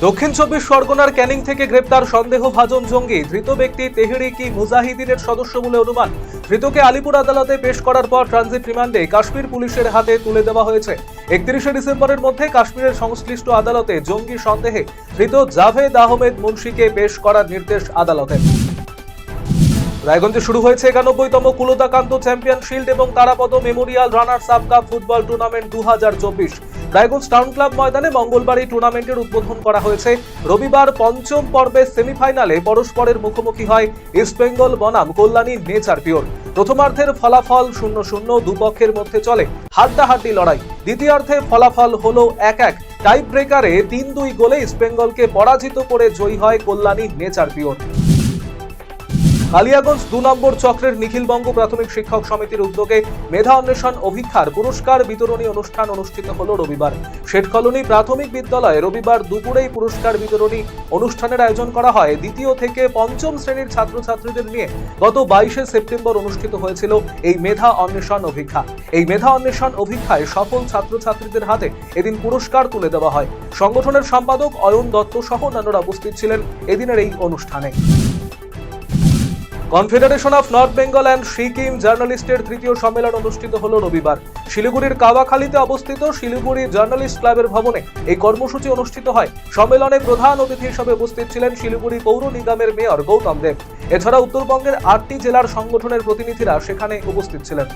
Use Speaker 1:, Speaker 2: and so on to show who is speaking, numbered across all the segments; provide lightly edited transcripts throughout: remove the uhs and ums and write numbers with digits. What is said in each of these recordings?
Speaker 1: দক্ষিণ চব্বিশ পরগনার ক্যানিং থেকে গ্রেপ্তার সন্দেহভাজন জঙ্গি। ধৃত ব্যক্তি তেহরিকি মুজাহিদিনের সদস্য বলে অনুমান। ধৃতকে আলিপুর আদালতে পেশ করার পর ট্রানজিট রিমান্ডে কাশ্মীর পুলিশের হাতে তুলে দেওয়া হয়েছে। 31শে ডিসেম্বরের মধ্যে কাশ্মীরের সংশ্লিষ্ট আদালতে জঙ্গি সন্দেহে ধৃত জাভেদ আহমেদ মুন্সিকে পেশ করার নির্দেশ আদালতের। রায়গঞ্জে শুরু হয়েছে 91তম কুলদাকান্ত চ্যাম্পিয়ন শিল্ড এবং Tarapada Memorial runners up cup football tournament 2024। Raiganj town club ময়দানে মঙ্গলবার এই টুর্নামেন্টের উদ্বোধন করা হয়েছে। রবিবার পঞ্চম পর্বের সেমিফাইনালে পরস্পরের মুখোমুখি হয় ইস্ট বেঙ্গল বনাম কল্যাণী নেচার পিওর। প্রথমার্ধের ফলাফল 0-0, দুপক্ষের মধ্যে চলে হাড্ডাহাড্ডি লড়াই। দ্বিতীয়ার্ধে ফলাফল হলো 1-1। টাইপ ব্রেকারে 3-2 গোলে ইস্ট বেঙ্গলকে পরাজিত করে জয়ী হয় কল্যাণী নেচার পিওর। কালিয়াগঞ্জ 2 নম্বর চক্রের নিখিলবঙ্গ প্রাথমিক শিক্ষক সমিতির উদ্যোগে মেধা অন্বেষণ অভিক্ষার পুরস্কার বিতরণী অনুষ্ঠান অনুষ্ঠিত হল রবিবার। শেঠ কলোনি প্রাথমিক বিদ্যালয়ে রবিবার দুপুরেই পুরস্কার বিতরণী অনুষ্ঠানের আয়োজন করা হয়। দ্বিতীয় থেকে পঞ্চম শ্রেণীর ছাত্রছাত্রীদের নিয়ে গত 22শে সেপ্টেম্বর অনুষ্ঠিত হয়েছিল এই মেধা অন্বেষণ অভিক্ষা। এই মেধা অন্বেষণ অভিক্ষায় সফল ছাত্রছাত্রীদের হাতে এদিন পুরস্কার তুলে দেওয়া হয়। সংগঠনের সম্পাদক অয়ন দত্ত সহ অন্যান্যরা উপস্থিত ছিলেন এদিনের এই অনুষ্ঠানে। Confederation of North Bengal and Sikkim জার্নালিস্টের তৃতীয় সম্মেলন অনুষ্ঠিত হল রবিবার। শিলিগুড়ির কাওয়াখালীতে অবস্থিত শিলিগুড়ি জার্নালিস্ট ক্লাবের ভবনে এই কর্মসূচি অনুষ্ঠিত হয়। সম্মেলনে প্রধান অতিথি হিসেবে উপস্থিত ছিলেন শিলিগুড়ি পৌর নিগমের মেয়র গৌতম দেব। এছাড়া উত্তরবঙ্গের 8টি জেলার সংগঠনের প্রতিনিধিরা সেখানে উপস্থিত ছিলেন।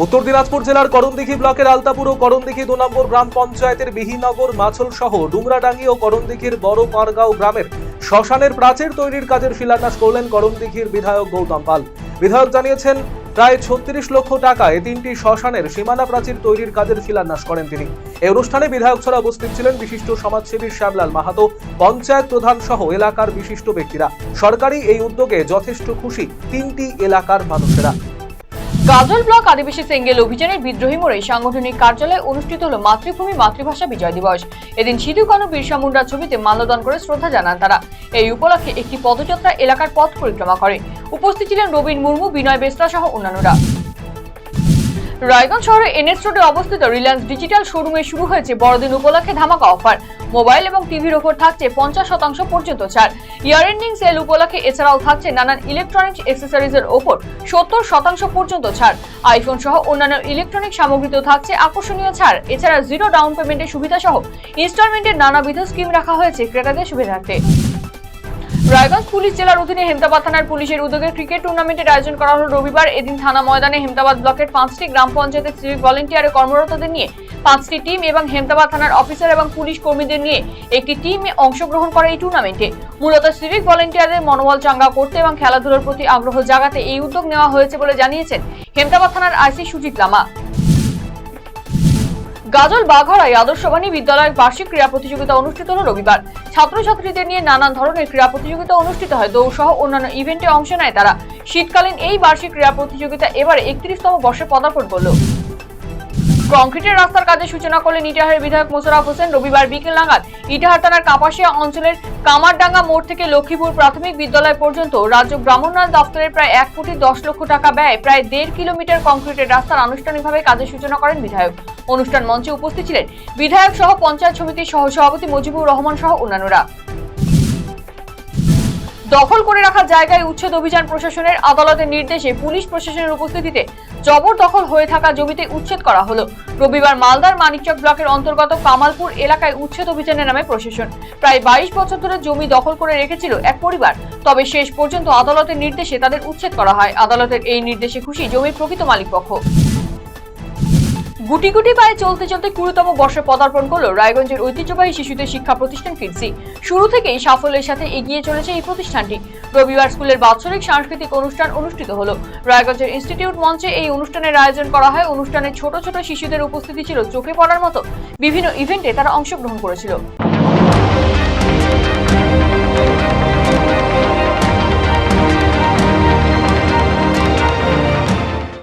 Speaker 1: উত্তর দিনাজপুর জেলার করণদিঘি ব্লকের আলতাপুর ও করণদিঘি 2 নম্বর গ্রাম পঞ্চায়েতের বিহিনগর, মাছল সহ ডুমরাডাঙ্গি ও করণদিঘির বড় পারগাঁও গ্রামের শ্মশানের প্রাচীর তৈরির কাজের শিলান্যাস করলেন করণদিঘির বিধায়ক গৌতম পাল। বিধায়ক জানিয়েছেন, প্রায় 36 লক্ষ টাকায় 3টি শ্মশানের সীমানা প্রাচীর তৈরির কাজের শিলান্যাস করেন তিনি। এই অনুষ্ঠানে বিধায়ক ছাড়া উপস্থিত ছিলেন বিশিষ্ট সমাজসেবী শ্যামলাল মাহাতো, পঞ্চায়েত প্রধান সহ এলাকার বিশিষ্ট ব্যক্তিরা। সরকারি এই উদ্যোগে যথেষ্ট খুশি 3টি এলাকার মানুষেরা।
Speaker 2: গাজল ব্লক আদিবাসী সেঙ্গেল অভিযানের বিদ্রোহী মোড়ে সাংগঠনিক কার্যালয়ে অনুষ্ঠিত হল মাতৃভূমি মাতৃভাষা বিজয় দিবস। এদিন সিধু কানু বিরসা মুন্ডার ছবিতে মাল্যদান করে শ্রদ্ধা জানান তারা। এই উপলক্ষে একটি পদযাত্রা এলাকার পথ পরিক্রমা করে। উপস্থিত ছিলেন রবীন মুর্মু, বিনয় বেসরা সহ অন্যান্যরা। রায়গঞ্জ শহরে এনএস রোডে অবস্থিত রিলায়েন্স ডিজিটাল শোরুমে শুরু হয়েছে বড়দিন উপলক্ষে ধামাকা অফার। মোবাইল এবং টিভির ওপর থাকছে 50% পর্যন্ত ছাড়। ইয়ার এন্ডিং সেল উপলক্ষে এছাড়াও থাকছে নানান ইলেকট্রনিক্স অ্যাক্সেসরিজের ওপর 70% পর্যন্ত ছাড়। আইফোন সহ অন্যান্য ইলেকট্রনিক সামগ্রীতেও থাকছে আকর্ষণীয় ছাড়। এছাড়া জিরো ডাউন পেমেন্টের সুবিধা সহ ইনস্টলমেন্টের নানাবিধ স্কিম রাখা হয়েছে ক্রেতাদের সুবিধার্থে। রায়গঞ্জ পুলিশ জেলার অধীনে হেমতাবাদ থানার পুলিশের উদ্যোগে ক্রিকেট টুর্নামেন্টের আয়োজন করা হল রবিবার। এদিন থানা ময়দানে হেমতাবাদ ব্লকের 5টি গ্রাম পঞ্চায়েতের সিভিক ভলেন্টিয়ারে কর্মরতদের নিয়ে 5টি টিম এবং হেমতাবাদ থানার অফিসার এবং পুলিশ কর্মীদের নিয়ে একটি টিমে অংশগ্রহণ করে এই টুর্নামেন্টে। মূলত সিভিক ভলেন্টিয়ারদের মনোবল চাঙ্গা করতে এবং খেলাধুলার প্রতি আগ্রহ জাগাতে এই উদ্যোগ নেওয়া হয়েছে বলে জানিয়েছেন হেমতাবাদ থানার আইসি সুজিত লামা। গাজল বাঘাড়ায় আদর্শবাণী বিদ্যালয়ের বার্ষিক ক্রীড়া প্রতিযোগিতা অনুষ্ঠিত হল রবিবার। ছাত্রছাত্রীদের নিয়ে নানান ধরনের ক্রীড়া প্রতিযোগিতা অনুষ্ঠিত হয়। দৌড় সহ অন্যান্য ইভেন্টে অংশ নেয় তারা। শীতকালীন এই বার্ষিক ক্রীড়া প্রতিযোগিতা এবারে 31তম বর্ষে পদার্পণ করল। কংক্রিটের রাস্তার কাজের সূচনা করলেন ইটাহারের বিধায়ক মোশাররফ হোসেন। রবিবার বিকেল নাগাদ ইটাহার থানার কাপাসিয়া অঞ্চলের কামারডাঙ্গা মোড় থেকে লক্ষ্মীপুর প্রাথমিক বিদ্যালয় পর্যন্ত রাজ্য গ্রামোন্নয়ন দপ্তরের প্রায় 1,10 লক্ষ টাকা ব্যয় প্রায় 1.5 কিলোমিটার কংক্রিটের রাস্তার আনুষ্ঠানিকভাবে কাজের সূচনা করেন বিধায়ক। অনুষ্ঠান মঞ্চে উপস্থিত ছিলেন বিধায়ক সহ পঞ্চায়েত সমিতির সহসভাপতি মুজিবুর রহমান সহ অন্যান্যরা। দখল করে রাখা জায়গায় উচ্ছেদ অভিযান প্রশাসনের আদালতের নির্দেশে পুলিশ প্রশাসনের উপস্থিতিতে জবরদখল হয়ে থাকা জমিতে উচ্ছেদ করা হলো। রবিবার মালদার মানিকচক ব্লকের অন্তর্গত কামালপুর এলাকায় উচ্ছেদ অভিযানের নামে প্রশাসন প্রায় 22 বছর ধরে জমি দখল করে রেখেছিল এক পরিবার। তবে শেষ পর্যন্ত আদালতের নির্দেশে তাদের উচ্ছেদ করা হয়। আদালতের এই নির্দেশে খুশি জমির প্রকৃত মালিক পক্ষ। গুটি গুটি পায়ে চলতে চলতে 20তম বর্ষে পদার্পণ করল রায়গঞ্জের ঐতিহ্যবাহী শিশুদের শিক্ষা প্রতিষ্ঠান কিডসি। শুরু থেকেই সাফল্যের সাথে এগিয়ে চলেছে এই প্রতিষ্ঠানটি। রবিবার স্কুলের বাৎসরিক সাংস্কৃতিক অনুষ্ঠান অনুষ্ঠিত হলো। রায়গঞ্জের ইনস্টিটিউট মঞ্চে এই অনুষ্ঠানের আয়োজন করা হয়। অনুষ্ঠানে ছোট ছোট শিশুদের উপস্থিতি ছিল চোখে পড়ার মতো। বিভিন্ন ইভেন্টে তারা অংশগ্রহণ করেছিল।